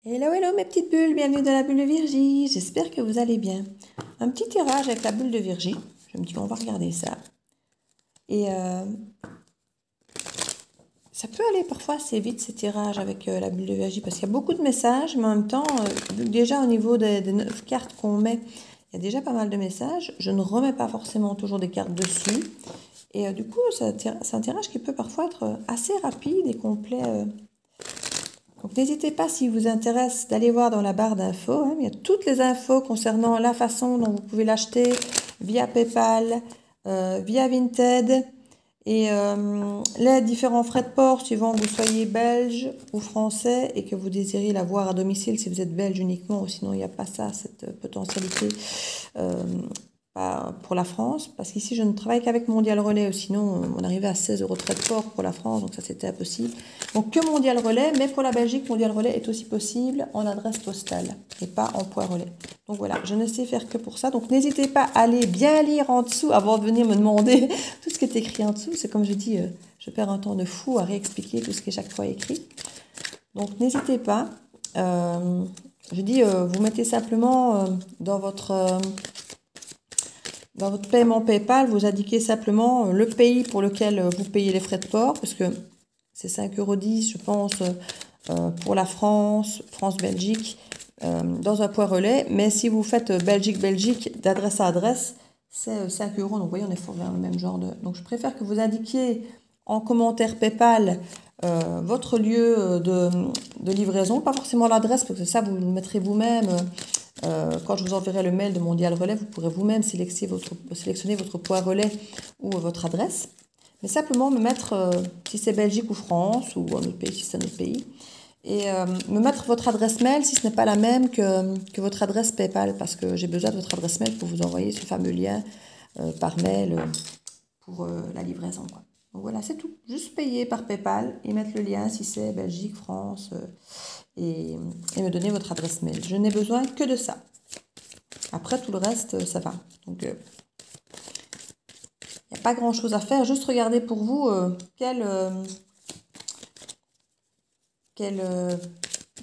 Hello, hello mes petites bulles, bienvenue dans la bulle de Virgie, j'espère que vous allez bien. Un petit tirage avec la bulle de Virgie, je me dis on va regarder ça. Et ça peut aller parfois assez vite ces tirages avec la bulle de Virgie parce qu'il y a beaucoup de messages, mais en même temps, vu que déjà au niveau des 9 cartes qu'on met, il y a déjà pas mal de messages, je ne remets pas forcément toujours des cartes dessus. Et du coup, c'est un tirage qui peut parfois être assez rapide et complet. Donc n'hésitez pas, si vous intéresse, d'aller voir dans la barre d'infos. Hein, il y a toutes les infos concernant la façon dont vous pouvez l'acheter via PayPal, via Vinted et les différents frais de port suivant que vous soyez belge ou français et que vous désirez l'avoir à domicile si vous êtes belge uniquement, ou sinon il n'y a pas ça, cette potentialité pour la France, parce qu'ici je ne travaille qu'avec Mondial Relais, sinon on arrivait à 16 € de frais de port pour la France, donc ça c'était impossible. Donc que Mondial Relais, mais pour la Belgique, Mondial Relais est aussi possible en adresse postale et pas en point relais. Donc voilà, je ne sais faire que pour ça, donc n'hésitez pas à aller bien lire en dessous avant de venir me demander tout ce qui est écrit en dessous. C'est comme je dis, je perds un temps de fou à réexpliquer tout ce qui est chaque fois écrit. Donc n'hésitez pas, je dis, vous mettez simplement dans votre paiement PayPal, vous indiquez simplement le pays pour lequel vous payez les frais de port, parce que c'est 5,10 € je pense, pour la France, France-Belgique, dans un point relais. Mais si vous faites Belgique-Belgique, d'adresse à adresse, c'est 5 €. Donc vous voyez, on est fort vers le même genre de... Donc je préfère que vous indiquiez en commentaire PayPal votre lieu de livraison, pas forcément l'adresse, parce que ça, vous le mettrez vous-même. Quand je vous enverrai le mail de Mondial Relais, vous pourrez vous-même sélectionner votre point relais ou votre adresse. Mais simplement me mettre, si c'est Belgique ou France, ou un autre pays si c'est un autre pays, et me mettre votre adresse mail si ce n'est pas la même que votre adresse PayPal, parce que j'ai besoin de votre adresse mail pour vous envoyer ce fameux lien par mail pour la livraison, quoi. Donc voilà, c'est tout. Juste payer par PayPal et mettre le lien si c'est Belgique, France, et me donner votre adresse mail. Je n'ai besoin que de ça. Après, tout le reste, ça va. Donc, il n'y a pas grand-chose à faire. Juste regardez pour vous quelle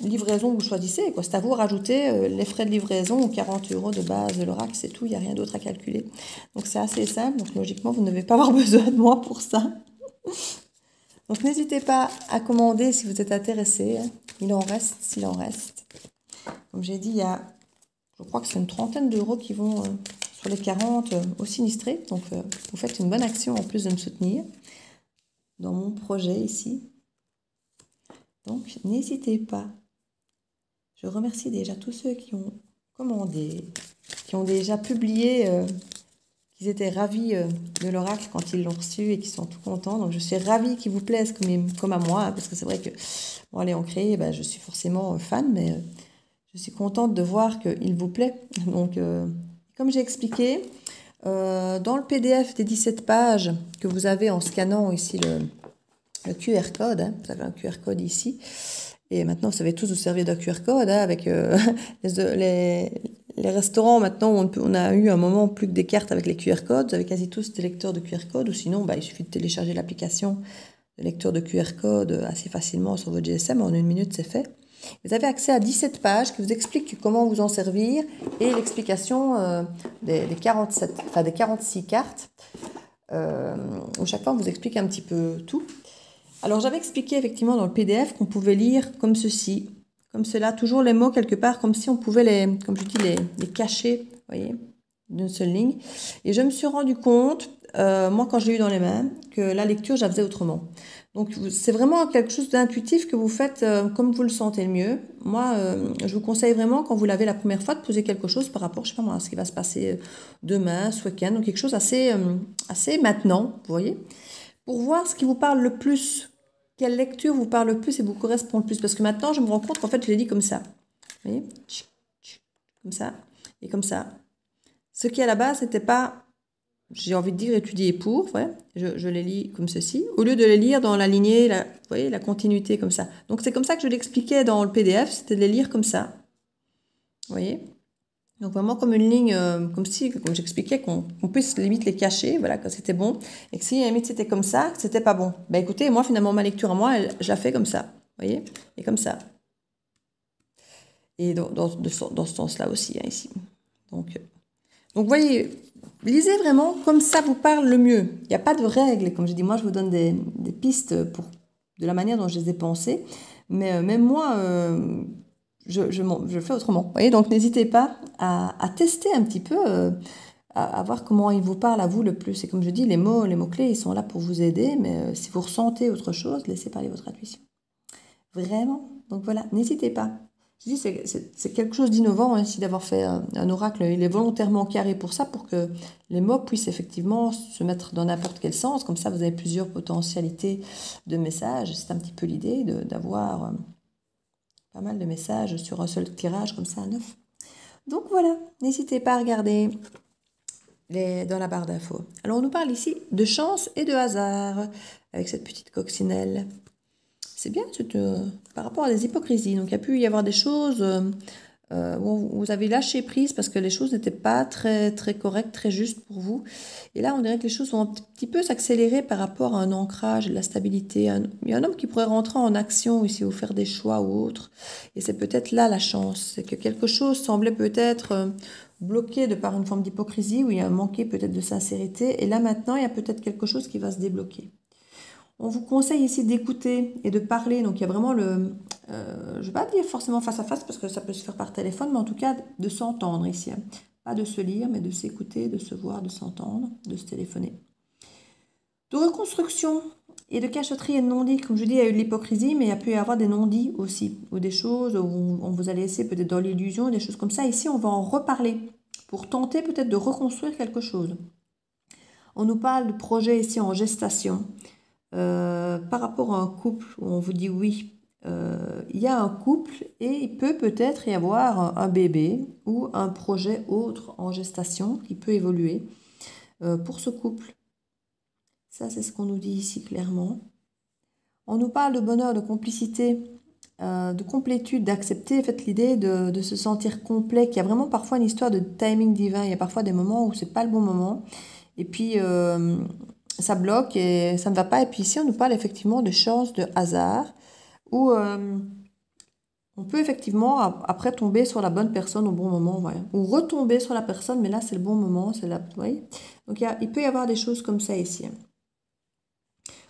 livraison vous choisissez. C'est à vous de rajouter les frais de livraison, 40 € de base de l'Oracle, c'est tout. Il n'y a rien d'autre à calculer. Donc, c'est assez simple. Donc, logiquement, vous ne devez pas avoir besoin de moi pour ça. Donc, n'hésitez pas à commander si vous êtes intéressé. Il en reste, s'il en reste. Comme j'ai dit, il y a, je crois que c'est une trentaine d'euros qui vont sur les 40 au sinistré. Donc, vous faites une bonne action en plus de me soutenir dans mon projet ici. Donc, n'hésitez pas. Je remercie déjà tous ceux qui ont commandé, qui ont déjà publié, qu'ils étaient ravis de l'oracle quand ils l'ont reçu et qui sont tout contents. Donc, je suis ravie qu'il vous plaise comme à moi, hein, parce que c'est vrai que, bon, allez, en créer, ben, je suis forcément fan, mais je suis contente de voir qu'il vous plaît. Donc, comme j'ai expliqué, dans le PDF des 17 pages que vous avez en scannant ici le QR code, hein, vous avez un QR code ici, et maintenant vous savez tous vous servir d'un QR code, hein, avec les restaurants. Maintenant on a eu un moment plus que des cartes avec les QR codes, vous avez quasi tous des lecteurs de QR code, ou sinon bah, il suffit de télécharger l'application de lecteur de QR code assez facilement sur votre GSM, en 1 minute c'est fait. Vous avez accès à 17 pages qui vous expliquent comment vous en servir et l'explication des 46 cartes, où chaque fois on vous explique un petit peu tout. Alors j'avais expliqué effectivement dans le PDF qu'on pouvait lire comme ceci, comme cela, toujours les mots quelque part, comme si on pouvait comme je dis, les cacher, vous voyez, d'une seule ligne. Et je me suis rendu compte, moi quand je l'ai eu dans les mains, que la lecture, je la faisais autrement. Donc c'est vraiment quelque chose d'intuitif que vous faites comme vous le sentez le mieux. Moi, je vous conseille vraiment, quand vous l'avez la première fois, de poser quelque chose par rapport, je sais pas moi, à ce qui va se passer demain, ce week-end, donc quelque chose assez maintenant, vous voyez, pour voir ce qui vous parle le plus, quelle lecture vous parle le plus et vous correspond le plus. Parce que maintenant, je me rends compte qu'en fait, je l'ai dit comme ça. Vous voyez, comme ça et comme ça. Ce qui à la base n'était pas, j'ai envie de dire, étudié pour, ouais, je les lis comme ceci, au lieu de les lire dans la lignée, vous voyez, la continuité comme ça. Donc c'est comme ça que je l'expliquais dans le PDF, c'était de les lire comme ça. Vous voyez? Donc vraiment comme une ligne, comme j'expliquais, qu'on puisse limite les cacher, voilà, que c'était bon. Et que si limite c'était comme ça, que c'était pas bon. Écoutez, moi finalement ma lecture à moi, je la fais comme ça, vous voyez? Et comme ça. Et dans ce sens-là aussi, hein, ici. Donc, voyez, lisez vraiment comme ça vous parle le mieux. Il n'y a pas de règles. Comme je dis, moi, je vous donne des pistes de la manière dont je les ai pensées. Mais même moi, je fais autrement. Vous voyez, donc n'hésitez pas à tester un petit peu, à voir comment il vous parle à vous le plus. Et comme je dis, les mots-clés, ils sont là pour vous aider. Mais si vous ressentez autre chose, laissez parler votre intuition. Vraiment. Donc voilà, n'hésitez pas. Je dis, c'est quelque chose d'innovant ici d'avoir fait un oracle. Il est volontairement carré pour ça, pour que les mots puissent effectivement se mettre dans n'importe quel sens. Comme ça, vous avez plusieurs potentialités de messages. C'est un petit peu l'idée d'avoir pas mal de messages sur un seul tirage, comme ça, à 9. Donc voilà, n'hésitez pas à regarder dans la barre d'infos. Alors, on nous parle ici de chance et de hasard, avec cette petite coccinelle. C'est bien par rapport à des hypocrisies. Donc, il y a pu y avoir des choses où vous avez lâché prise parce que les choses n'étaient pas très, très correctes, très justes pour vous. Et là, on dirait que les choses vont un petit peu s'accélérer par rapport à un ancrage, de la stabilité. Il y a un homme qui pourrait rentrer en action ici ou faire des choix ou autre. Et c'est peut-être là la chance. C'est que quelque chose semblait peut-être bloqué de par une forme d'hypocrisie, où il y a manqué peut-être de sincérité. Et là, maintenant, il y a peut-être quelque chose qui va se débloquer. On vous conseille ici d'écouter et de parler. Donc, il y a vraiment je ne vais pas dire forcément face à face parce que ça peut se faire par téléphone, mais en tout cas, de s'entendre ici. Pas de se lire, mais de s'écouter, de se voir, de s'entendre, de se téléphoner. De reconstruction et de cachotterie et de non-dit. Comme je dis, il y a eu de l'hypocrisie, mais il y a pu y avoir des non-dits aussi. Ou des choses où on vous a laissé peut-être dans l'illusion, des choses comme ça. Ici, on va en reparler pour tenter peut-être de reconstruire quelque chose. On nous parle de projet ici en gestation. Par rapport à un couple où on vous dit oui, il y a un couple et il peut-être y avoir un bébé ou un projet autre en gestation qui peut évoluer pour ce couple. Ça, c'est ce qu'on nous dit ici clairement. On nous parle de bonheur, de complicité, de complétude, d'accepter. Faites l'idée de se sentir complet, qu'il y a vraiment parfois une histoire de timing divin. Il y a parfois des moments où c'est pas le bon moment. Et puis, ça bloque et ça ne va pas. Et puis ici, on nous parle effectivement de chance, de hasard, où on peut effectivement, après, tomber sur la bonne personne au bon moment, voilà. Ou retomber sur la personne, mais là, c'est le bon moment. Vous voyez. Donc, il peut y avoir des choses comme ça ici.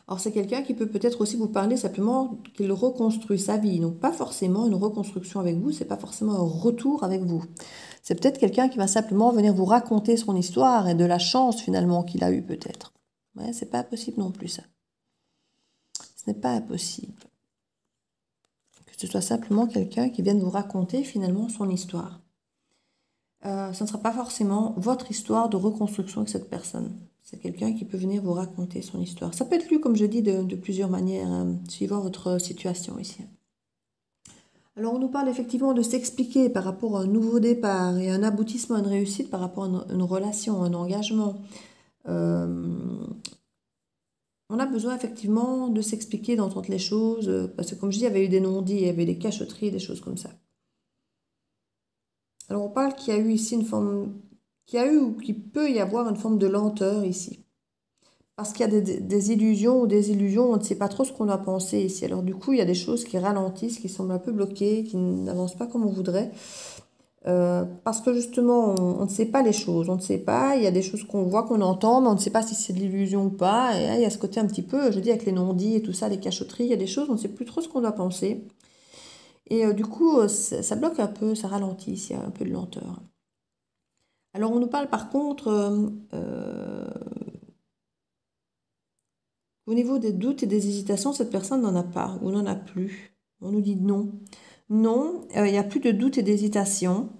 Alors, c'est quelqu'un qui peut peut-être aussi vous parler simplement qu'il reconstruit sa vie. Donc, pas forcément une reconstruction avec vous, c'est pas forcément un retour avec vous. C'est peut-être quelqu'un qui va simplement venir vous raconter son histoire et de la chance finalement qu'il a eue peut-être. Ouais, c'est pas impossible non plus ça. Ce n'est pas impossible. Que ce soit simplement quelqu'un qui vienne vous raconter finalement son histoire. Ce ne sera pas forcément votre histoire de reconstruction avec cette personne. C'est quelqu'un qui peut venir vous raconter son histoire. Ça peut être lu, comme je dis, de plusieurs manières, suivant votre situation ici. Alors, on nous parle effectivement de s'expliquer par rapport à un nouveau départ et un aboutissement, une réussite par rapport à une relation, un engagement. On a besoin effectivement de s'expliquer, d'entendre les choses, parce que comme je dis, il y avait eu des non-dits, il y avait des cachotteries, des choses comme ça. Alors, on parle qu'il y a eu ici une forme, qu'il y a eu ou qu'il peut y avoir une forme de lenteur ici. Parce qu'il y a des illusions ou des illusions, on ne sait pas trop ce qu'on doit penser ici. Alors du coup, il y a des choses qui ralentissent, qui semblent un peu bloquées, qui n'avancent pas comme on voudrait. Parce que justement, on ne sait pas les choses, on ne sait pas, il y a des choses qu'on voit, qu'on entend, mais on ne sait pas si c'est de l'illusion ou pas. Et là, il y a ce côté un petit peu, je dis avec les non-dits et tout ça, les cachotteries, il y a des choses, on ne sait plus trop ce qu'on doit penser. Et du coup, ça bloque un peu, ça ralentit, il y a un peu de lenteur. Alors on nous parle par contre... au niveau des doutes et des hésitations, cette personne n'en a pas ou n'en a plus. On nous dit non. Non, il n'y a plus de doutes et d'hésitations.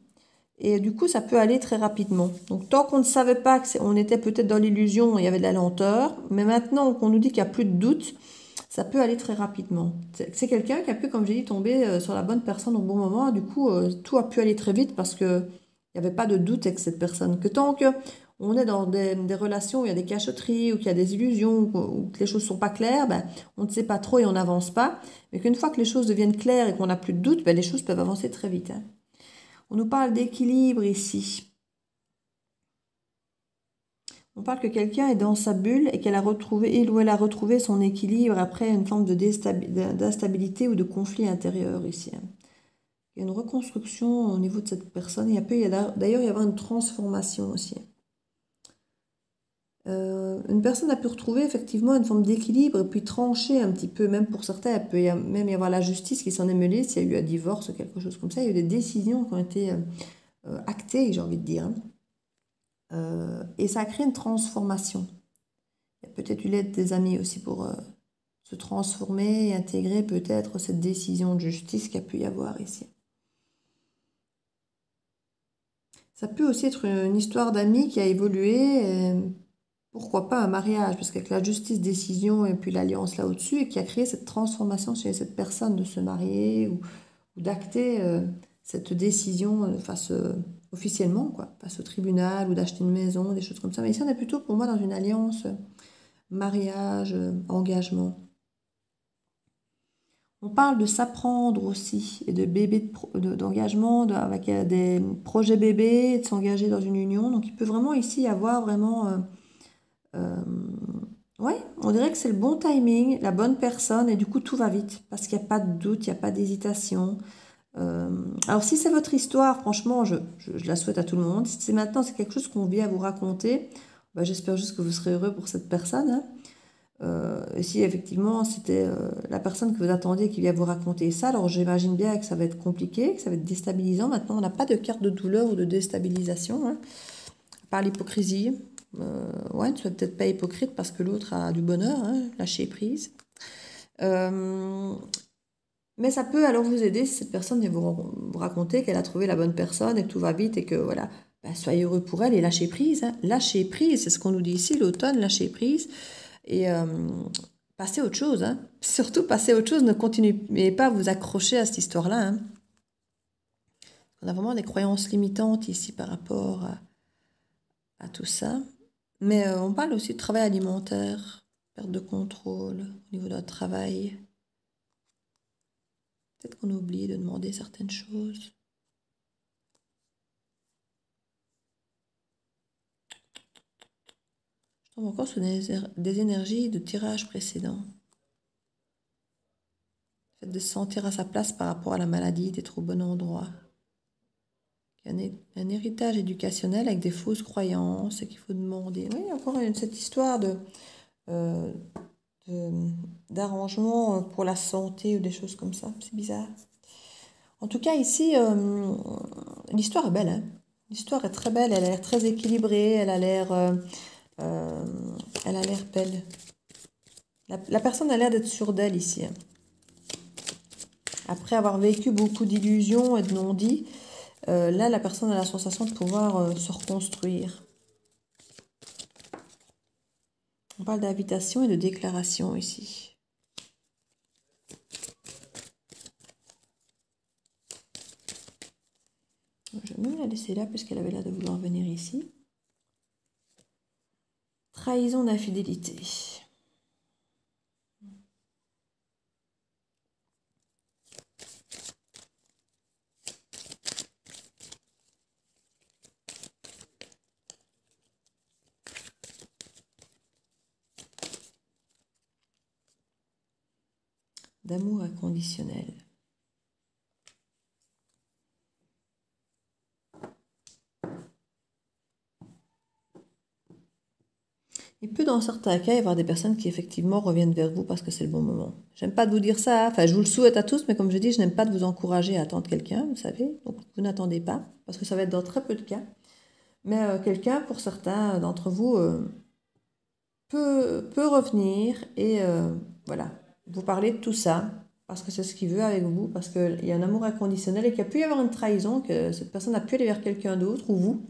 Et du coup, ça peut aller très rapidement. Donc, tant qu'on ne savait pas qu'on était peut-être dans l'illusion, il y avait de la lenteur. Mais maintenant qu'on nous dit qu'il n'y a plus de doutes, ça peut aller très rapidement. C'est quelqu'un qui a pu, comme j'ai dit, tomber sur la bonne personne au bon moment. Du coup, tout a pu aller très vite parce qu'il n'y avait pas de doute avec cette personne. Que tant que on est dans des relations où il y a des cachotteries, ou qu'il y a des illusions, ou que les choses ne sont pas claires, ben, on ne sait pas trop et on n'avance pas. Mais qu'une fois que les choses deviennent claires et qu'on n'a plus de doute, ben, les choses peuvent avancer très vite. Hein. On nous parle d'équilibre ici. On parle que quelqu'un est dans sa bulle et qu'elle a retrouvé, il ou elle a retrouvé son équilibre après une forme d'instabilité ou de conflit intérieur ici. Hein. Il y a une reconstruction au niveau de cette personne. D'ailleurs y avoir une transformation aussi. Une personne a pu retrouver effectivement une forme d'équilibre et puis trancher un petit peu, même pour certains, il peut même y avoir la justice qui s'en est mêlée, s'il y a eu un divorce ou quelque chose comme ça, il y a eu des décisions qui ont été actées, j'ai envie de dire. Et ça a créé une transformation. Il y a peut-être eu l'aide des amis aussi pour se transformer et intégrer peut-être cette décision de justice qu'il y a pu y avoir ici. Ça peut aussi être une histoire d'amis qui a évolué, pourquoi pas un mariage, parce qu'avec la justice décision et puis l'alliance là au-dessus, et qui a créé cette transformation chez cette personne de se marier ou d'acter cette décision officiellement, quoi, face au tribunal ou d'acheter une maison, des choses comme ça. Mais ici, on est plutôt pour moi dans une alliance, mariage, engagement. On parle de s'apprendre aussi et de bébé d'engagement avec des projets bébés, de s'engager dans une union. Donc il peut vraiment ici y avoir vraiment... ouais, on dirait que c'est le bon timing, la bonne personne et du coup tout va vite parce qu'il n'y a pas de doute, il n'y a pas d'hésitation. Alors si c'est votre histoire, franchement, je la souhaite à tout le monde. Si c'est maintenant, c'est quelque chose qu'on vient vous raconter, bah, j'espère juste que vous serez heureux pour cette personne, hein. Et si effectivement c'était la personne que vous attendiez qui vient vous raconter ça, alors j'imagine bien que ça va être compliqué, que ça va être déstabilisant. Maintenant, on n'a pas de carte de douleur ou de déstabilisation, hein, par l'hypocrisie. Ouais, ne soyez peut-être pas hypocrite parce que l'autre a du bonheur, hein, lâcher prise. Mais ça peut alors vous aider si cette personne vient vous raconter qu'elle a trouvé la bonne personne et que tout va vite et que voilà, ben, soyez heureux pour elle et lâchez prise, hein. Lâchez prise, c'est ce qu'on nous dit ici, l'automne, lâchez prise. Et passez à autre chose, hein. Surtout passez à autre chose, ne continuez pas à vous accrocher à cette histoire-là, hein. On a vraiment des croyances limitantes ici par rapport à tout ça. Mais on parle aussi de travail alimentaire, perte de contrôle au niveau de notre travail. Peut-être qu'on a oublié de demander certaines choses. Je tombe encore sur des énergies de tirage précédent. Le fait de se sentir à sa place par rapport à la maladie, d'être au bon endroit. Il y a un héritage éducationnel avec des fausses croyances et qu'il faut demander. Oui, encore cette histoire d'arrangement pour la santé ou des choses comme ça. C'est bizarre. En tout cas, ici, l'histoire est belle, hein. L'histoire est très belle, elle a l'air très équilibrée, elle a l'air belle. La personne a l'air d'être sûre d'elle ici, hein. Après avoir vécu beaucoup d'illusions et de non-dits, là, la personne a la sensation de pouvoir se reconstruire. On parle d'invitation et de déclaration ici. Je vais même la laisser là puisqu'elle avait l'air de vouloir venir ici. Trahison d'infidélité. D'amour inconditionnel. Il peut dans certains cas y avoir des personnes qui effectivement reviennent vers vous parce que c'est le bon moment. J'aime pas de vous dire ça, enfin je vous le souhaite à tous, mais comme je dis, je n'aime pas de vous encourager à attendre quelqu'un, vous savez, donc vous n'attendez pas, parce que ça va être dans très peu de cas. Mais quelqu'un, pour certains d'entre vous, peut revenir et voilà, vous parler de tout ça, parce que c'est ce qu'il veut avec vous, parce qu'il y a un amour inconditionnel et qu'il y a pu y avoir une trahison, que cette personne a pu aller vers quelqu'un d'autre ou vous,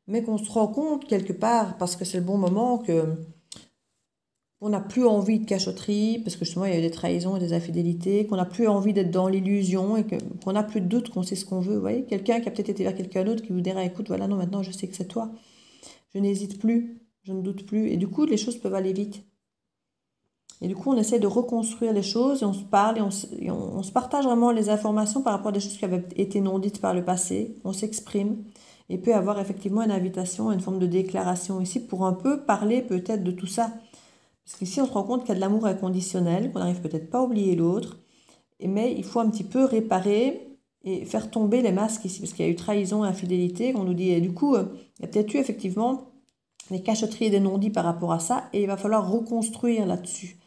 mais qu'on se rend compte quelque part, parce que c'est le bon moment, qu'on n'a plus envie de cachotterie, parce que justement il y a eu des trahisons et des infidélités, qu'on n'a plus envie d'être dans l'illusion et qu'on n'a plus de doute, qu'on sait ce qu'on veut. Vous voyez, quelqu'un qui a peut-être été vers quelqu'un d'autre qui vous dira, écoute, voilà, non, maintenant je sais que c'est toi, je n'hésite plus, je ne doute plus. Et du coup, les choses peuvent aller vite. Et du coup, on essaie de reconstruire les choses et on se parle et on se partage vraiment les informations par rapport à des choses qui avaient été non dites par le passé. On s'exprime et peut avoir effectivement une invitation, une forme de déclaration ici pour un peu parler peut-être de tout ça. Parce qu'ici, on se rend compte qu'il y a de l'amour inconditionnel, qu'on n'arrive peut-être pas à oublier l'autre, mais il faut un petit peu réparer et faire tomber les masques ici, parce qu'il y a eu trahison et infidélité, qu'on nous dit, et du coup, il y a peut-être eu effectivement des cachotteries et des non-dits par rapport à ça, et il va falloir reconstruire là-dessus.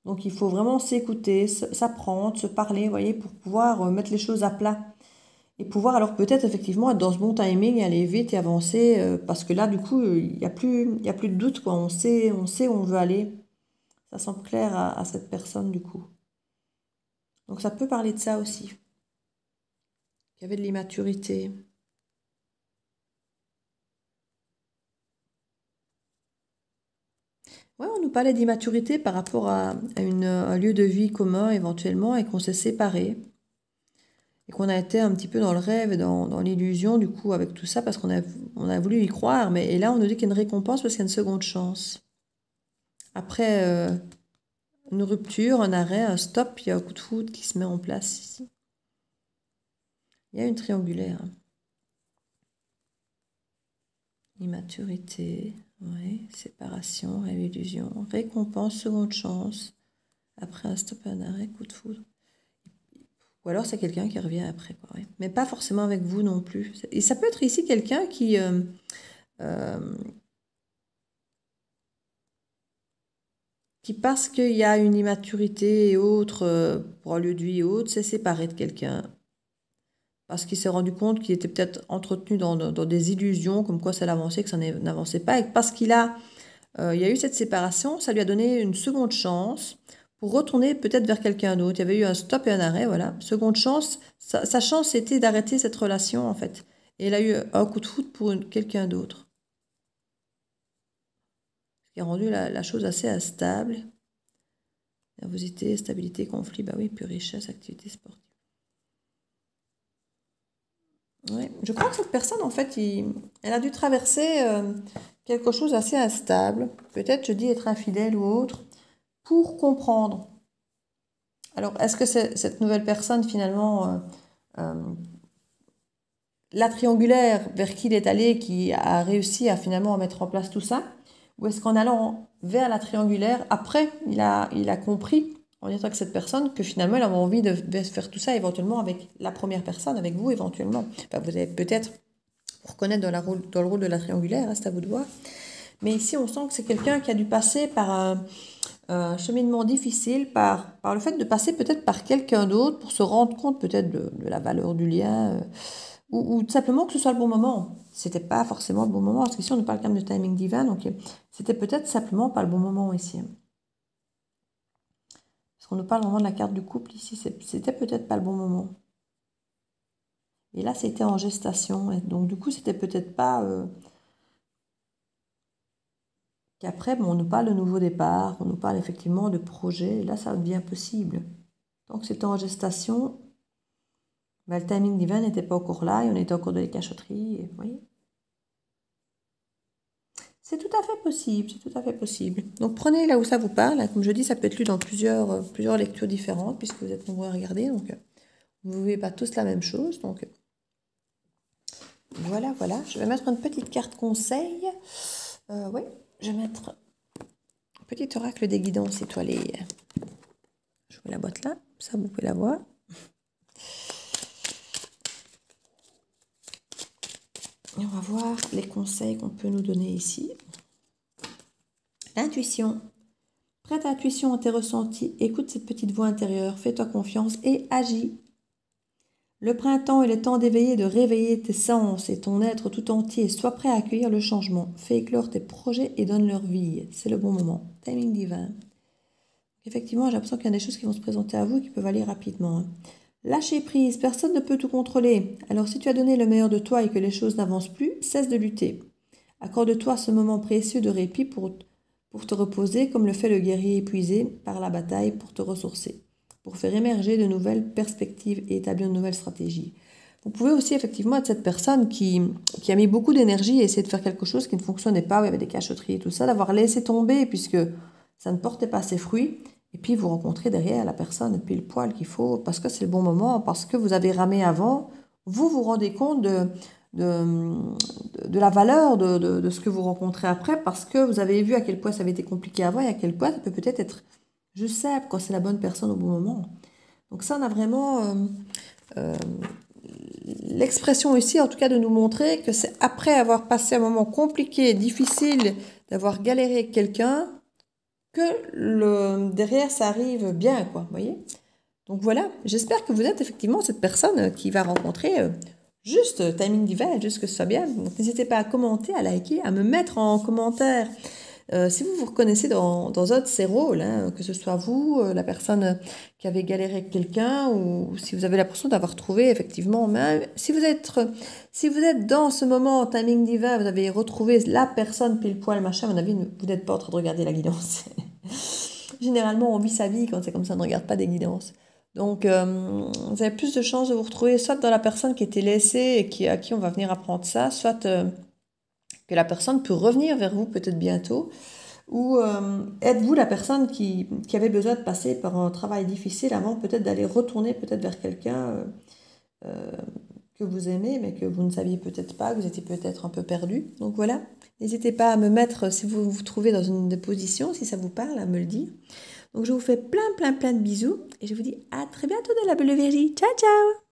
Donc il faut vraiment s'écouter, s'apprendre, se parler, vous voyez, pour pouvoir mettre les choses à plat. Et pouvoir alors peut-être effectivement être dans ce bon timing, aller vite et avancer, parce que là, du coup, il y a plus de doute, quoi. On sait où on veut aller. Ça semble clair à cette personne, du coup. Donc ça peut parler de ça aussi. Il y avait de l'immaturité. Ouais, on nous parlait d'immaturité par rapport à un lieu de vie commun éventuellement et qu'on s'est séparés. Et qu'on a été un petit peu dans le rêve et dans l'illusion, du coup, avec tout ça, parce on a voulu y croire. Et là, on nous dit qu'il y a une récompense parce qu'il y a une seconde chance. Après une rupture, un arrêt, un stop, il y a un coup de foudre qui se met en place ici. Il y a une triangulaire. Immaturité, oui, séparation, rêve, illusion, récompense, seconde chance. Après un stop, un arrêt, coup de foudre. Ou alors c'est quelqu'un qui revient après, quoi, ouais. Mais pas forcément avec vous non plus. Et ça peut être ici quelqu'un qui parce qu'il y a une immaturité et autres, pour un lieu de vie et autres, s'est séparé de quelqu'un. Parce qu'il s'est rendu compte qu'il était peut-être entretenu dans des illusions, comme quoi ça l'avançait, que ça n'avançait pas. Et parce il y a eu cette séparation, ça lui a donné une seconde chance pour retourner peut-être vers quelqu'un d'autre. Il y avait eu un stop et un arrêt, voilà. Seconde chance, sa chance c'était d'arrêter cette relation, en fait. Et il a eu un coup de foudre pour quelqu'un d'autre. Ce qui a rendu la chose assez instable. Nervosité, stabilité, conflit, bah oui, puis richesse, activité sportive. Ouais. Je crois que cette personne, en fait, elle a dû traverser quelque chose d'assez instable. Peut-être, je dis, être infidèle ou autre, pour comprendre. Alors, est-ce que cette nouvelle personne, finalement, la triangulaire vers qui il est allé, qui a réussi à finalement mettre en place tout ça? Ou est-ce qu'en allant vers la triangulaire, après, il a compris, en étant avec cette personne, que finalement, il avait envie de faire tout ça éventuellement avec la première personne, avec vous éventuellement. Enfin, vous avez peut-être reconnaître dans le rôle de la triangulaire, hein, c'est à vous de voir. Mais ici, on sent que c'est quelqu'un qui a dû passer par un cheminement difficile, par le fait de passer peut-être par quelqu'un d'autre pour se rendre compte peut-être de la valeur du lien, ou tout simplement que ce soit le bon moment. C'était pas forcément le bon moment, parce qu'ici on nous parle quand même de timing divin, donc c'était peut-être simplement pas le bon moment ici. Parce qu'on nous parle vraiment de la carte du couple ici, c'était peut-être pas le bon moment. Et là, c'était en gestation, et donc du coup, c'était peut-être pas... Qu'après, bon, on nous parle de nouveau départ, on nous parle effectivement de projet, et là, ça devient possible. Donc, c'était en gestation, mais le timing divin n'était pas encore là, et on était encore dans les cachotteries, et vous voyez. C'est tout à fait possible, c'est tout à fait possible. Donc, prenez là où ça vous parle. Comme je dis, ça peut être lu dans plusieurs lectures différentes, puisque vous êtes nombreux à regarder, donc vous ne vivez pas tous la même chose. Donc, voilà, voilà. Je vais mettre une petite carte conseil. Oui, je vais mettre un petit oracle des guidances étoilées. Je mets la boîte là, ça vous pouvez la voir. Et on va voir les conseils qu'on peut nous donner ici. L'intuition. Prête à intuition à tes ressentis, écoute cette petite voix intérieure, fais-toi confiance et agis. Le printemps est le temps d'éveiller et de réveiller tes sens et ton être tout entier. Sois prêt à accueillir le changement. Fais éclore tes projets et donne leur vie. C'est le bon moment. Timing divin. Effectivement, j'ai l'impression qu'il y a des choses qui vont se présenter à vous et qui peuvent aller rapidement. Lâcher prise, personne ne peut tout contrôler. Alors si tu as donné le meilleur de toi et que les choses n'avancent plus, cesse de lutter. Accorde-toi ce moment précieux de répit pour te reposer comme le fait le guerrier épuisé par la bataille pour te ressourcer, pour faire émerger de nouvelles perspectives et établir une nouvelle stratégie. Vous pouvez aussi effectivement être cette personne qui a mis beaucoup d'énergie à essayer de faire quelque chose qui ne fonctionnait pas, où il y avait des cachotteries et tout ça, d'avoir laissé tomber puisque ça ne portait pas ses fruits. Et puis vous rencontrez derrière la personne, et puis le poil qu'il faut, parce que c'est le bon moment, parce que vous avez ramé avant, vous vous rendez compte de la valeur de ce que vous rencontrez après, parce que vous avez vu à quel point ça avait été compliqué avant et à quel point ça peut peut-être être juste simple quand c'est la bonne personne au bon moment. Donc ça, on a vraiment l'expression ici, en tout cas, de nous montrer que c'est après avoir passé un moment compliqué, difficile, d'avoir galéré avec quelqu'un, que derrière, ça arrive bien, quoi, vous voyez? Donc voilà, j'espère que vous êtes effectivement cette personne qui va rencontrer juste timing divin, juste que ce soit bien. Donc n'hésitez pas à commenter, à liker, à me mettre en commentaire si vous vous reconnaissez dans un de ces rôles, hein, que ce soit vous, la personne qui avait galéré avec quelqu'un, ou si vous avez l'impression d'avoir trouvé effectivement, même si vous êtes dans ce moment en timing divin, vous avez retrouvé la personne pile poil, machin, à mon avis, vous n'êtes pas en train de regarder la guidance. Généralement, on vit sa vie quand c'est comme ça, on ne regarde pas des guidances. Donc, vous avez plus de chances de vous retrouver soit dans la personne qui était laissée et à qui on va venir apprendre ça, soit que la personne peut revenir vers vous peut-être bientôt, ou êtes-vous la personne qui avait besoin de passer par un travail difficile avant peut-être d'aller retourner peut-être vers quelqu'un euh, que vous aimez, mais que vous ne saviez peut-être pas, que vous étiez peut-être un peu perdu. Donc voilà, n'hésitez pas à me mettre, si vous vous trouvez dans une des positions, si ça vous parle, à me le dire. Donc je vous fais plein de bisous, et je vous dis à très bientôt dans la Belle Viergie. Ciao, ciao!